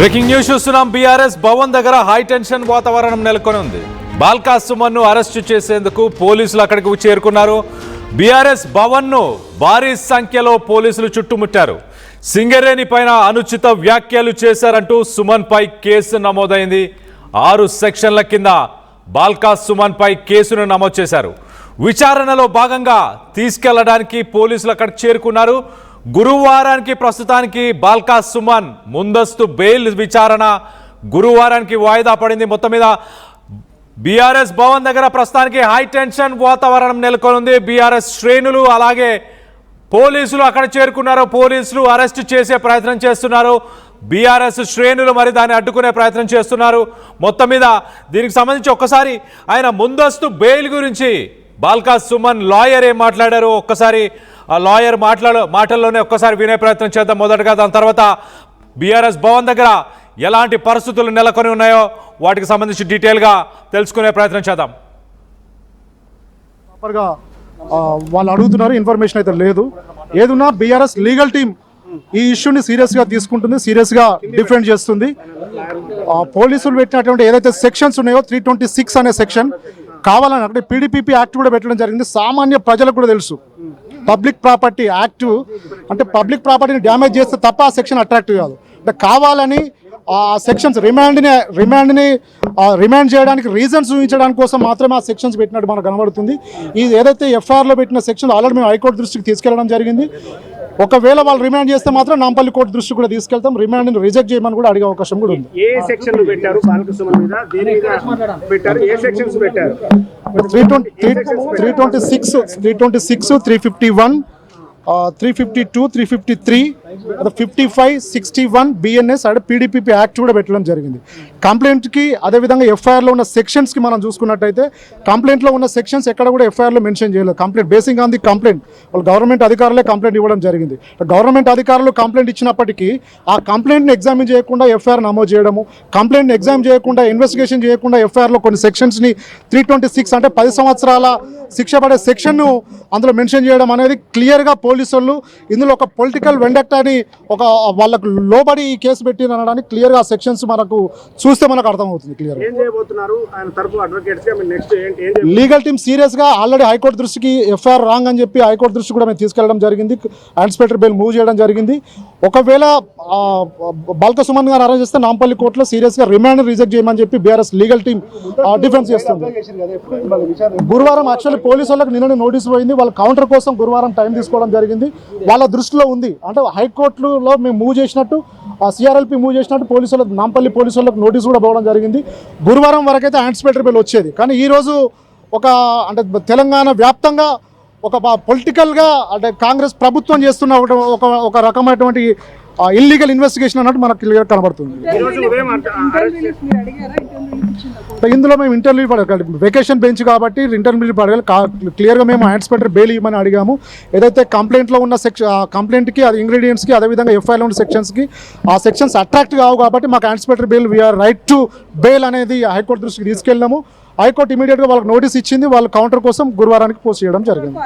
Breaking news చూస్తున్నాం. BRS Bhavan దగ్గర high tension వాతావరణం నెలకొని ఉంది. బాల్కా సుమన్ను అరెస్టు చేసేందుకు పోలీసులు అక్కడికి చేరుకున్నారు. బీఆర్ఎస్ భవన్ను భారీ సంఖ్యలో పోలీసులు చుట్టుముట్టారు. సింగరేణి పైన అనుచిత వ్యాఖ్యలు చేశారంటూ సుమన్ పై కేసు నమోదైంది. 6 సెక్షన్ల కింద బాల్కా సుమన్ పై కేసును నమోదు చేశారు. విచారణలో భాగంగా తీసుకెళ్లడానికి పోలీసులు అక్కడికి చేరుకున్నారు. గురువారానికి ప్రస్తుతానికి బాల్కా సుమన్ ముందస్తు బెయిల్ విచారణ గురువారానికి వాయిదా పడింది. మొత్తం మీద బీఆర్ఎస్ భవన్ దగ్గర ప్రస్తుతానికి హై టెన్షన్ వాతావరణం నెలకొని ఉంది. బీఆర్ఎస్ శ్రేణులు అలాగే పోలీసులు అక్కడ చేరుకున్నారు. పోలీసులు అరెస్ట్ చేసే ప్రయత్నం చేస్తున్నారు. బీఆర్ఎస్ శ్రేణులు మరి దాన్ని అడ్డుకునే ప్రయత్నం చేస్తున్నారు. మొత్తం మీద దీనికి సంబంధించి ఒక్కసారి ఆయన ముందస్తు బెయిల్ గురించి బాల్కా సుమన్ లాయర్ ఏం మాట్లాడారు ఒక్కసారి ఆ లాయర్ మాటల్లోనే ఒక్కసారి వినే ప్రయత్నం చేద్దాం మొదటగా. దాని తర్వాత బీఆర్ఎస్ భవన్ దగ్గర ఎలాంటి పరిస్థితులు నెలకొని ఉన్నాయో వాటికి సంబంధించి డీటెయిల్గా తెలుసుకునే ప్రయత్నం చేద్దాం. వాళ్ళు అడుగుతున్నారు, ఇన్ఫర్మేషన్ అయితే లేదు. ఏదున్నా బీఆర్ఎస్ లీగల్ టీం ఈ ఇష్యూని సీరియస్గా తీసుకుంటుంది, సీరియస్గా డిఫెండ్ చేస్తుంది. పోలీసులు పెట్టినటువంటి ఏదైతే సెక్షన్స్ ఉన్నాయో 326 అనే సెక్షన్ కావాలని అంటే పీడీపీపీ యాక్ట్ కూడా పెట్టడం జరిగింది. సామాన్య ప్రజలకు కూడా తెలుసు పబ్లిక్ ప్రాపర్టీ యాక్ట్ అంటే పబ్లిక్ ప్రాపర్టీని డ్యామేజ్ చేస్తే తప్ప ఆ సెక్షన్ అట్రాక్టివ్ కాదు. అంటే కావాలని ఆ సెక్షన్స్ రిమాండ్ చేయడానికి రీజన్స్ చూపించడానికి కోసం మాత్రమే ఆ సెక్షన్స్ పెట్టినట్టు మనకు కనబడుతుంది. ఇది ఏదైతే ఎఫ్ఐఆర్లో పెట్టిన సెక్షన్ ఆల్రెడీ మేము హైకోర్టు దృష్టికి తీసుకెళ్లడం జరిగింది. ఒకవేళ వాళ్ళు రిమాండ్ చేస్తే మాత్రం నాంపల్లి కోర్టు దృష్టికి కూడా తీసుకెళ్తాం. రిమాండ్ని రిజెక్ట్ చేయమని కూడా అడిగే అవకాశం కూడా ఉంది. 326, 351, 352, 353, 55, 61 బిఎన్ఎస్ అంటే పీడీపీపీ యాక్ట్ కూడా పెట్టడం జరిగింది. కంప్లైంట్కి అదేవిధంగా ఎఫ్ఐఆర్లో ఉన్న సెక్షన్స్కి మనం చూసుకున్నట్టయితే కంప్లైంట్లో ఉన్న సెక్షన్స్ ఎక్కడ కూడా ఎఫ్ఐఆర్లో మెన్షన్ చేయలేదు. Complaint basing on the complaint వాళ్ళు గవర్నమెంట్ అధికారులే కంప్లైంట్ ఇవ్వడం జరిగింది. గవర్నమెంట్ అధికారులు కంప్లైంట్ ఇచ్చినప్పటికీ ఆ కంప్లైంట్ని ఎగ్జామిన్ చేయకుండా ఎఫ్ఐఆర్ నమోదు చేయడము, కంప్లైంట్ని ఎగ్జామ్ చేయకుండా ఇన్వెస్టిగేషన్ చేయకుండా ఎఫ్ఐఆర్లో కొన్ని సెక్షన్స్ని 326 అంటే 10 సంవత్సరాల శిక్ష పడే సెక్షన్ను అందులో మెన్షన్ చేయడం అనేది క్లియర్గా పోలీసులు ఇందులో ఒక పొలిటికల్ వెండక్టాని ఒక వాళ్ళకు లోబడి ఈ కేసు పెట్టి అనడానికి క్లియర్గా ఆ సెక్షన్స్ మనకు చూస్తే మనకు అర్థమవుతుంది. క్లియర్ లీగల్ టీమ్ సీరియస్గా ఆల్రెడీ హైకోర్టు దృష్టికి ఎఫ్ఐఆర్ రాంగ్ అని చెప్పి హైకోర్టు దృష్టికి కూడా మేము తీసుకెళ్లడం జరిగింది. ఇన్స్పెక్టర్ బెయిల్ మూవ్ చేయడం జరిగింది. ఒకవేళ బాల్కా సుమన్ గారు అరెస్ట్ చేస్తే నాంపల్లి కోర్టులో సీరియస్గా రిమాండ్ రిజెక్ట్ చేయమని చెప్పి బీఆర్ఎస్ లీగల్ టీమ్ డిఫెన్స్ చేస్తుంది. గురువారం యాక్చువల్లీ పోలీసు వాళ్ళకి నిన్న నోటీస్ పోయింది. వాళ్ళ కౌంటర్ కోసం గురువారం టైం తీసుకోవడం జరిగింది. వాళ్ళ దృష్టిలో ఉంది అంటే హైకోర్టులో మేము మూవ్ చేసినట్టు సిఆర్ఎల్పీ మూవ్ చేసినట్టు పోలీసులకు నాంపల్లి పోలీసు వాళ్ళకి నోటీస్ కూడా పోవడం జరిగింది. గురువారం వరకైతే ఇన్స్పెక్టర్ బెయిల్ వచ్చేది. కానీ ఈరోజు అంటే తెలంగాణ వ్యాప్తంగా ఒక పొలిటికల్గా అంటే కాంగ్రెస్ ప్రభుత్వం చేస్తున్న ఒక రకమైనటువంటి ఇల్లీగల్ ఇన్వెస్టిగేషన్ అన్నట్టు మనకు క్లియర్ కనబడుతుంది. ఇందులో మేము ఇంటర్వ్యూ వెకేషన్ బెంచ్ కాబట్టి ఇంటర్వ్యూ పడగాలి. క్లియర్గా మేము ఇన్స్పెక్టర్ బెయిల్ ఇవ్వమని అడిగాము. ఏదైతే కంప్లైంట్లో ఉన్న కంప్లైంట్కి అది ఇంగ్రీడియంట్స్కి అదేవిధంగా ఎఫ్ఐఆర్లో ఉన్న సెక్షన్స్కి ఆ సెక్షన్స్ అట్రాక్ట్ కావు కాబట్టి మాకు inspector bail VR right to bail అనేది హైకోర్టు దృష్టికి తీసుకెళ్ళాము. హైకోర్టు ఇమీడియట్గా వాళ్ళకి నోటీస్ ఇచ్చింది. వాళ్ళ కౌంటర్ కోసం గురువారానికి పోస్ట్ చేయడం జరిగింది.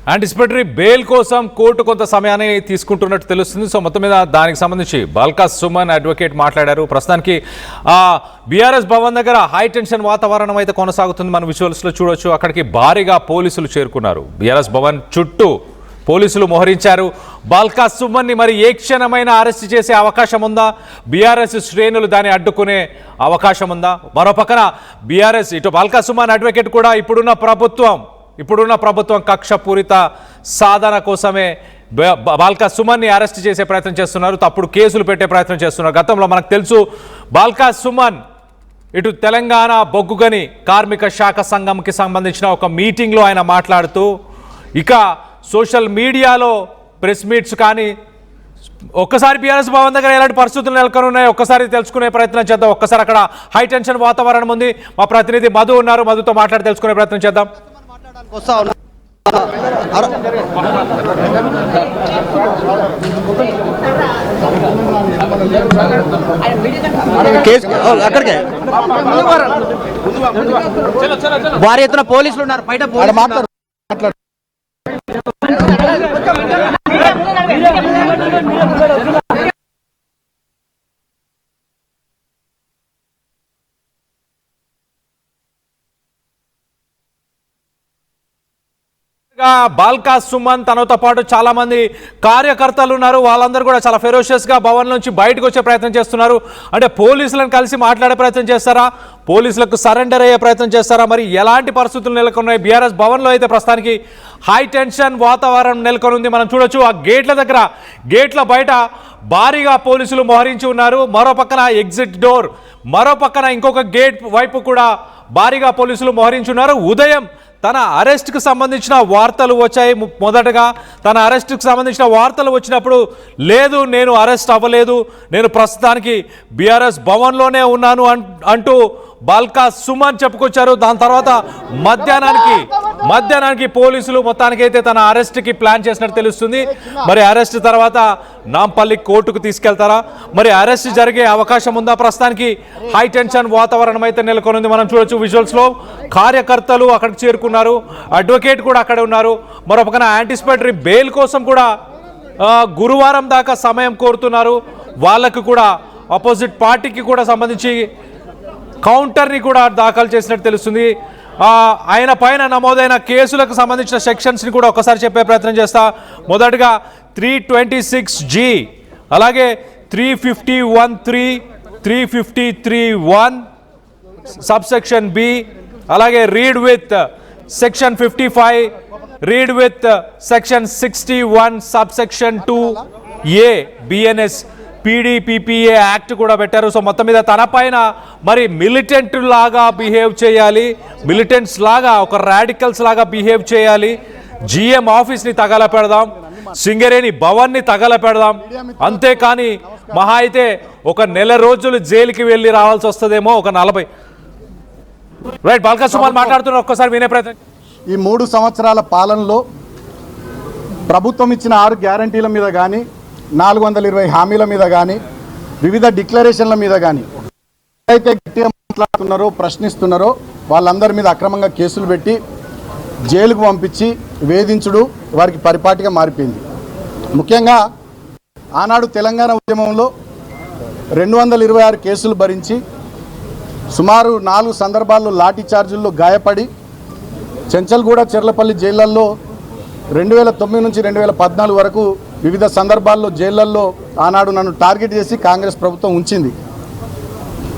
యాంటిసిపేటరీ బెయిల్ కోసం కోర్టు కొంత సమయాన్ని తీసుకుంటున్నట్టు తెలుస్తుంది. సో మొత్తం మీద దానికి సంబంధించి బాల్కా సుమన్ అడ్వకేట్ మాట్లాడారు. ప్రస్తుతానికి బీఆర్ఎస్ భవన్ దగ్గర హై టెన్షన్ వాతావరణం అయితే కొనసాగుతుంది. మన విజువల్స్లో చూడొచ్చు. అక్కడికి భారీగా పోలీసులు చేరుకున్నారు. బీఆర్ఎస్ భవన్ చుట్టూ పోలీసులు మోహరించారు. బాల్కా సుమన్ని మరి ఏ క్షణమైనా అరెస్ట్ చేసే అవకాశం ఉందా? బీఆర్ఎస్ శ్రేణులు దాన్ని అడ్డుకునే అవకాశం ఉందా? మరోపక్కన బీఆర్ఎస్ ఇటు బాల్కా సుమన్ అడ్వకేట్ కూడా ఇప్పుడున్న ప్రభుత్వం కక్షపూరిత సాధన కోసమే బాల్కా సుమన్ని అరెస్ట్ చేసే ప్రయత్నం చేస్తున్నారు. తప్పుడు కేసులు పెట్టే ప్రయత్నం చేస్తున్నారు. గతంలో మనకు తెలుసు బాల్కా సుమన్ ఇటు తెలంగాణ బొగ్గుగని కార్మిక శాఖ సంఘంకి సంబంధించిన ఒక మీటింగ్లో ఆయన మాట్లాడుతూ ఇక సోషల్ మీడియాలో ప్రెస్ మీట్స్ కానీ ఒక్కసారి బీఆర్ఎస్ భవన్ దగ్గర ఎలాంటి పరిస్థితులు నెలకొని ఉన్నాయో ఒక్కసారి తెలుసుకునే ప్రయత్నం చేద్దాం. ఒక్కసారి అక్కడ హై టెన్షన్ వాతావరణం ఉంది. మా ప్రతినిధి మధు ఉన్నారు. మధుతో మాట్లాడి తెలుసుకునే ప్రయత్నం చేద్దాం. భారీ ఎత్తున పోలీసులు ఉన్నారు. బయట బాల్కా సుమన్ తనతో పాటు చాలా మంది కార్యకర్తలు ఉన్నారు. వాళ్ళందరూ కూడా చాలా ఫెరోషియస్ గా భవన్ నుంచి బయటకు వచ్చే ప్రయత్నం చేస్తున్నారు. అంటే పోలీసులను కలిసి మాట్లాడే ప్రయత్నం చేస్తారా, పోలీసులకు సరెండర్ అయ్యే ప్రయత్నం చేస్తారా, మరి ఎలాంటి పరిస్థితులు నెలకొన్నాయి? బీఆర్ఎస్ భవన్ లో అయితే ప్రస్తుతానికి హై టెన్షన్ వాతావరణం నెలకొని ఉంది. మనం చూడొచ్చు ఆ గేట్ల దగ్గర, గేట్ల బయట భారీగా పోలీసులు మోహరించి ఉన్నారు. మరో పక్కన ఎగ్జిట్ డోర్, మరో పక్కన ఇంకొక గేట్ వైపు కూడా భారీగా పోలీసులు మోహరించున్నారు. ఉదయం తన అరెస్ట్కి సంబంధించిన వార్తలు వచ్చాయి. మొదటగా తన అరెస్ట్కి సంబంధించిన వార్తలు వచ్చినప్పుడు లేదు, నేను అరెస్ట్ అవ్వలేదు, నేను ప్రస్తుతానికి బీఆర్ఎస్ భవన్లోనే ఉన్నాను అంటూ బాల్కా సుమన్ చెప్పుకొచ్చారు. దాని తర్వాత మధ్యాహ్నానికి పోలీసులు మొత్తానికైతే తన అరెస్ట్కి ప్లాన్ చేసినట్టు తెలుస్తుంది. మరి అరెస్ట్ తర్వాత నాంపల్లి కోర్టుకు తీసుకెళ్తారా, మరి అరెస్ట్ జరిగే అవకాశం ఉందా? ప్రస్తుతానికి హై టెన్షన్ వాతావరణం అయితే నెలకొనుంది. మనం చూడొచ్చు విజువల్స్ లో కార్యకర్తలు అక్కడికి చేరుకున్నారు, అడ్వకేట్ కూడా అక్కడే ఉన్నారు. మరో పక్కన యాంటిసిపేటరీ బెయిల్ కోసం కూడా గురువారం దాకా సమయం కోరుతున్నారు. వాళ్ళకు కూడా ఆపోజిట్ పార్టీకి కూడా సంబంధించి కౌంటర్ని కూడా దాఖలు చేసినట్టు తెలుస్తుంది. ఆయన పైన నమోదైన కేసులకు సంబంధించిన సెక్షన్స్ని కూడా ఒకసారి చెప్పే ప్రయత్నం చేస్తా. మొదటగా 326G, అలాగే 351(3), 353(1) సబ్సెక్షన్ బి, అలాగే read with section 55, read with section 61 subsection 2A BNS PDPPA act కూడా పెట్టారు. సో మొత్తం మీద తన పైన మరి మిలిటెంట్ లాగా బిహేవ్ చేయాలి, మిలిటెంట్స్ లాగా, ఒక రాడికల్స్ లాగా బిహేవ్ చేయాలి, జిఎం ఆఫీస్ని తగల పెడదాం, సింగరేణి భవన్ని తగల పెడదాం, అంతేకాని మహా అయితే ఒక నెల రోజులు జైలుకి వెళ్ళి రావాల్సి వస్తుందేమో, ఒక 40. రైట్, బాల్కా సుమన్ మాట్లాడుతున్నారు, ఒక్కసారి వినే ప్రయత్నం. ఈ 3 సంవత్సరాల పాలనలో ప్రభుత్వం ఇచ్చిన 6 గ్యారంటీల మీద కానీ, 420 హామీల మీద కానీ, వివిధ డిక్లరేషన్ల మీద కానీ అయితే గట్టిగా మాట్లాడుతున్నారో, ప్రశ్నిస్తున్నారో వాళ్ళందరి మీద అక్రమంగా కేసులు పెట్టి జైలుకు పంపించి వేధించుడు వారికి పరిపాటిగా మారిపోయింది. ముఖ్యంగా ఆనాడు తెలంగాణ ఉద్యమంలో 226 కేసులు భరించి సుమారు 4 సందర్భాల్లో లాఠీ చార్జీల్లో గాయపడి చెంచల్గూడ, చెర్లపల్లి జైళ్లల్లో 2009 నుంచి 2014 వరకు వివిధ సందర్భాల్లో జైళ్లల్లో ఆనాడు నన్ను టార్గెట్ చేసి కాంగ్రెస్ ప్రభుత్వం ఉంచింది.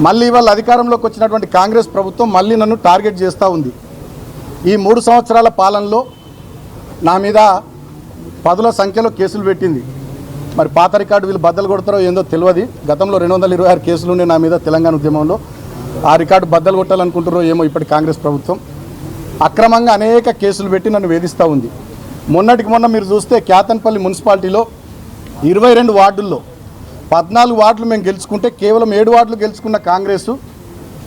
మళ్ళీ ఇవాళ అధికారంలోకి వచ్చినటువంటి కాంగ్రెస్ ప్రభుత్వం మళ్ళీ నన్ను టార్గెట్ చేస్తూ ఉంది. ఈ 3 సంవత్సరాల పాలనలో నా మీద 10ల సంఖ్యలో కేసులు పెట్టింది. మరి పాత రికార్డు వీళ్ళు బద్దలు కొడతారో ఏందో తెలియదు. గతంలో 226 కేసులు ఉన్నాయి నా మీద తెలంగాణ ఉద్యమంలో. ఆ రికార్డు బద్దలు కొట్టాలనుకుంటారో ఏమో ఇప్పటి కాంగ్రెస్ ప్రభుత్వం. అక్రమంగా అనేక కేసులు పెట్టి నన్ను వేధిస్తూ ఉంది. మొన్నటికి మొన్న మీరు చూస్తే క్యాతన్పల్లి మున్సిపాలిటీలో 22 వార్డుల్లో 14 వార్డులు మేము గెలుచుకుంటే కేవలం 7 వార్డులు గెలుచుకున్న కాంగ్రెస్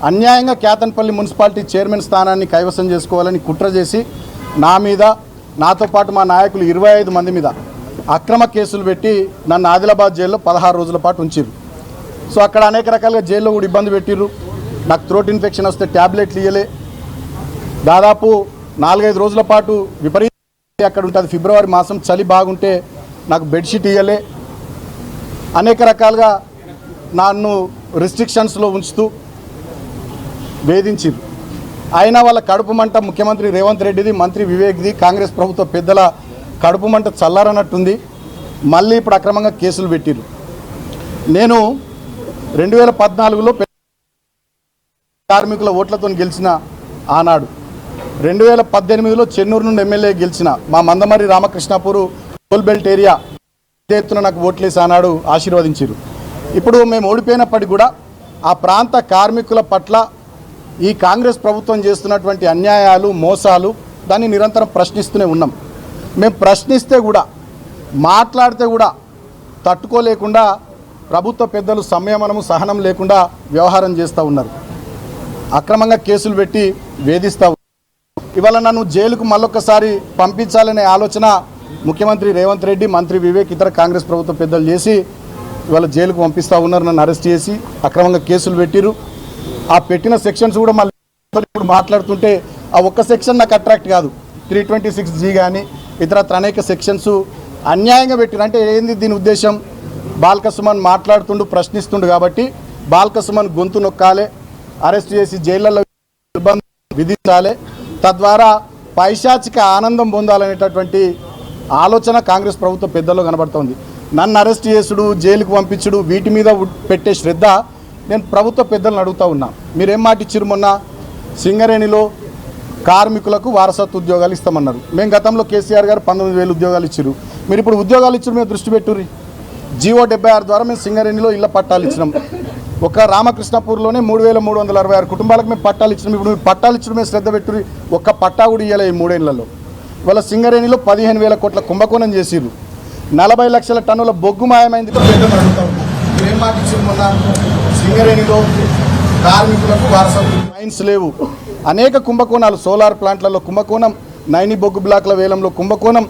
అన్యాయంగా క్యాతన్పల్లి మున్సిపాలిటీ చైర్మన్ స్థానాన్ని కైవసం చేసుకోవాలని కుట్ర చేసి నా మీద, నాతో పాటు మా నాయకులు 25 మంది మీద అక్రమ కేసులు పెట్టి నన్ను ఆదిలాబాద్ జైల్లో 16 రోజుల పాటు ఉంచారు. సో అక్కడ అనేక రకాలుగా జైల్లో కూడా ఇబ్బంది పెట్టిర్రు. నాకు థ్రోట్ ఇన్ఫెక్షన్ వస్తే ట్యాబ్లెట్లు ఇవ్వలే. దాదాపు 4-5 రోజుల పాటు విపరీత అక్కడ ఉంటుంది. ఫిబ్రవరి మాసం చలి బాగుంటే నాకు బెడ్షీట్ ఇవ్వలే. అనేక రకాలుగా నన్ను రిస్ట్రిక్షన్స్లో ఉంచుతూ వేధించారు. అయినా వాళ్ళ కడుపు మంట ముఖ్యమంత్రి రేవంత్ రెడ్డిది, మంత్రి వివేక్ది, కాంగ్రెస్ ప్రభుత్వ పెద్దల కడుపు మంట చల్లారనట్టుంది. మళ్ళీ ఇప్పుడు అక్రమంగా కేసులు పెట్టిరు. నేను 2014లో కార్మికుల ఓట్లతో గెలిచిన ఆనాడు, 2018లో చెన్నూరు నుండి ఎమ్మెల్యే గెలిచిన మా మందమరి రామకృష్ణాపూర్ టోల్బెల్ట్ ఏరియా ఎత్తున నాకు ఓట్లేసి ఆనాడు ఆశీర్వదించారు. ఇప్పుడు మేము ఓడిపోయినప్పటికీ కూడా ఆ ప్రాంత కార్మికుల పట్ల ఈ కాంగ్రెస్ ప్రభుత్వం చేస్తున్నటువంటి అన్యాయాలు, మోసాలు దాన్ని నిరంతరం ప్రశ్నిస్తూనే ఉన్నాం. మేము ప్రశ్నిస్తే కూడా, మాట్లాడితే కూడా తట్టుకోలేకుండా ప్రభుత్వ పెద్దలు సంయమనము, సహనం లేకుండా వ్యవహారం చేస్తూ ఉన్నారు. అక్రమంగా కేసులు పెట్టి వేధిస్తూ ఉన్నారు. ఇవాళ నన్ను జైలుకు మళ్ళొక్కసారి పంపించాలనే ఆలోచన ముఖ్యమంత్రి రేవంత్ రెడ్డి, మంత్రి వివేక్, ఇతర కాంగ్రెస్ ప్రభుత్వ పెద్దలు చేసి ఇవాళ జైలుకు పంపిస్తూ ఉన్నారు. నన్ను అరెస్ట్ చేసి అక్రమంగా కేసులు పెట్టిరు. ఆ పెట్టిన సెక్షన్స్ కూడా మళ్ళీ ఇప్పుడు మాట్లాడుతుంటే ఆ ఒక్క సెక్షన్ నాకు అట్రాక్ట్ కాదు. 326G కానీ ఇతరత్ర అనేక సెక్షన్స్ అన్యాయంగా పెట్టిరు. అంటే ఏంది దీని ఉద్దేశం? బాల్కా సుమన్ మాట్లాడుతుండు, ప్రశ్నిస్తుండు కాబట్టి బాల్కా సుమన్ గొంతు నొక్కాలి, అరెస్ట్ చేసి జైళ్ళలో నిర్బంధం విధించాలి, తద్వారా పైశాచిక ఆనందం పొందాలనేటటువంటి ఆలోచన కాంగ్రెస్ ప్రభుత్వ పెద్దల్లో కనబడుతోంది. నన్ను అరెస్ట్ చేసుడు, జైలుకు పంపించుడు, వీటి మీద పెట్టే శ్రద్ధ నేను ప్రభుత్వ పెద్దలను అడుగుతూ ఉన్నా. మీరేం మాట ఇచ్చిరు? మొన్న సింగరేణిలో కార్మికులకు వారసత్వ ఉద్యోగాలు ఇస్తామన్నారు. మేము గతంలో కేసీఆర్ గారు 19,000 ఉద్యోగాలు ఇచ్చిరు. మీరు ఇప్పుడు ఉద్యోగాలు ఇచ్చారు, మేము దృష్టి పెట్టుర్రి. జీవో 76 ద్వారా మేము సింగరేణిలో ఇళ్ల పట్టాలు ఇచ్చినాం. ఒక రామకృష్ణపూర్లోనే 3,366 కుటుంబాలకు మేము పట్టాలు ఇచ్చినాం. ఇప్పుడు మీరు పట్టాలు ఇచ్చడం మేము శ్రద్ధ పెట్టుర్రి. ఒక్క పట్టా కూడా ఇవ్వలే ఈ 3 ఏళ్లలో. ఇవాళ సింగరేణిలో 15,000 కోట్ల కుంభకోణం చేసిర్రు. 40 లక్షల టన్నుల బొగ్గు మాయమైంది. ఏం మాట ఇచ్చారు? మొన్న సింగరేణిలో కార్మికులకు వారసత్వ మైన్స్ లేవు. అనేక కుంభకోణాలు, సోలార్ ప్లాంట్లలో కుంభకోణం, నైని బొగ్గు బ్లాక్ల వేలంలో కుంభకోణం,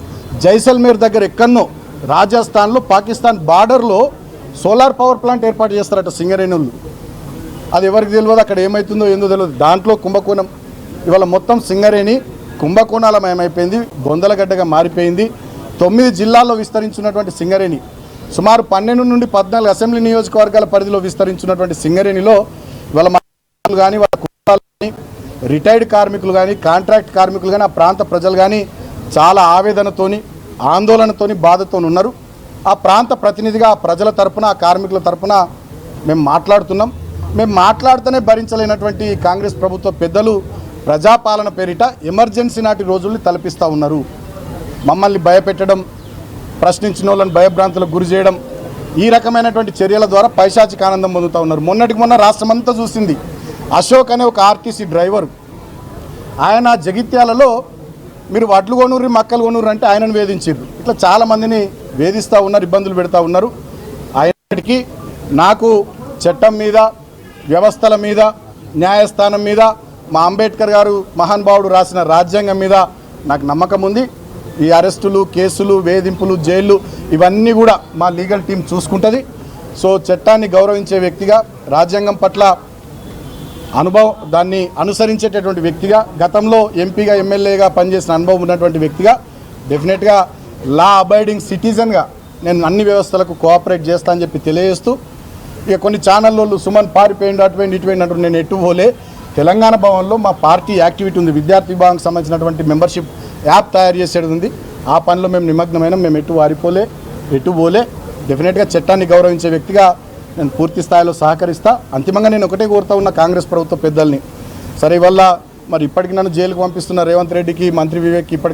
జైసల్మేర్ దగ్గర ఎక్కడనో రాజస్థాన్లో పాకిస్తాన్ బార్డర్లో సోలార్ పవర్ ప్లాంట్ ఏర్పాటు చేస్తారట సింగరేణులు. అది ఎవరికి తెలియదు, అక్కడ ఏమవుతుందో ఏందో తెలియదు. దాంట్లో కుంభకోణం. ఇవాళ మొత్తం సింగరేణి కుంభకోణాలమయమైపోయింది, బొందలగడ్డగా మారిపోయింది. 9 జిల్లాల్లో విస్తరించినటువంటి సింగరేణి, సుమారు 12 నుండి 14 అసెంబ్లీ నియోజకవర్గాల పరిధిలో విస్తరించినటువంటి సింగరేణిలో ఇవాళ కానీ వాళ్ళ కుటుంబాలు కానీ, రిటైర్డ్ కార్మికులు కానీ, కాంట్రాక్ట్ కార్మికులు కానీ, ఆ ప్రాంత ప్రజలు కానీ చాలా ఆవేదనతోని, ఆందోళనతోని, బాధతో ఉన్నారు. ఆ ప్రాంత ప్రతినిధిగా ఆ ప్రజల తరపున, ఆ కార్మికుల తరపున మేము మాట్లాడుతున్నాం. మేము మాట్లాడుతూనే భరించలేనటువంటి కాంగ్రెస్ ప్రభుత్వ పెద్దలు ప్రజాపాలన పేరిట ఎమర్జెన్సీ నాటి రోజుల్ని తలపిస్తూ ఉన్నారు. మమ్మల్ని భయపెట్టడం, ప్రశ్నించిన వాళ్ళని భయభ్రాంతులకు గురి చేయడం, ఈ రకమైనటువంటి చర్యల ద్వారా పైశాచిక ఆనందం పొందుతూ ఉన్నారు. మొన్నటికి మొన్న రాష్ట్రమంతా చూసింది. అశోక్ అనే ఒక ఆర్టీసీ డ్రైవర్, ఆయన జగిత్యాలలో మీరు వడ్లు కొనుర్రి, మక్కలు కొనుర్రి అంటే ఆయనను వేధించారు. ఇట్లా చాలామందిని వేధిస్తూ ఉన్నారు, ఇబ్బందులు పెడతా ఉన్నారు. ఆయనకి నాకు చట్టం మీద, వ్యవస్థల మీద, న్యాయస్థానం మీద, మా అంబేద్కర్ గారు మహానుభావుడు రాసిన రాజ్యాంగం మీద నాకు నమ్మకం ఉంది. ఈ అరెస్టులు, కేసులు, వేధింపులు, జైళ్ళు ఇవన్నీ కూడా మా లీగల్ టీం చూసుకుంటుంది. సో చట్టాన్ని గౌరవించే వ్యక్తిగా, రాజ్యాంగం పట్ల దాన్ని అనుసరించేటటువంటి వ్యక్తిగా, గతంలో ఎంపీగా, ఎమ్మెల్యేగా పనిచేసిన అనుభవం ఉన్నటువంటి వ్యక్తిగా, డెఫినెట్గా లా అబైడింగ్ సిటిజన్గా నేను అన్ని వ్యవస్థలకు కోఆపరేట్ చేస్తా అని చెప్పి తెలియజేస్తూ, ఇక కొన్ని ఛానల్లో సుమన్ పారిపోయింది, అటుపోయింది, ఇటుపోయింది అంటూ నేను ఎటు పోలే. తెలంగాణ భవన్లో మా పార్టీ యాక్టివిటీ ఉంది, విద్యార్థి విభాగానికి సంబంధించినటువంటి మెంబర్షిప్ యాప్ తయారు చేసేది ఉంది. ఆ పనిలో మేము నిమగ్నమైన, మేము ఎటు పోలే. డెఫినెట్గా చట్టాన్ని గౌరవించే వ్యక్తిగా నేను పూర్తి స్థాయిలో సహకరిస్తా. అంతిమంగా నేను ఒకటే కోరుతా ఉన్న కాంగ్రెస్ ప్రభుత్వ పెద్దల్ని, సరే ఇవల్ల మరి ఇప్పటికి నన్ను జైలుకు పంపిస్తున్న రేవంత్ రెడ్డికి, మంత్రి వివేక్కి ఇప్పటికి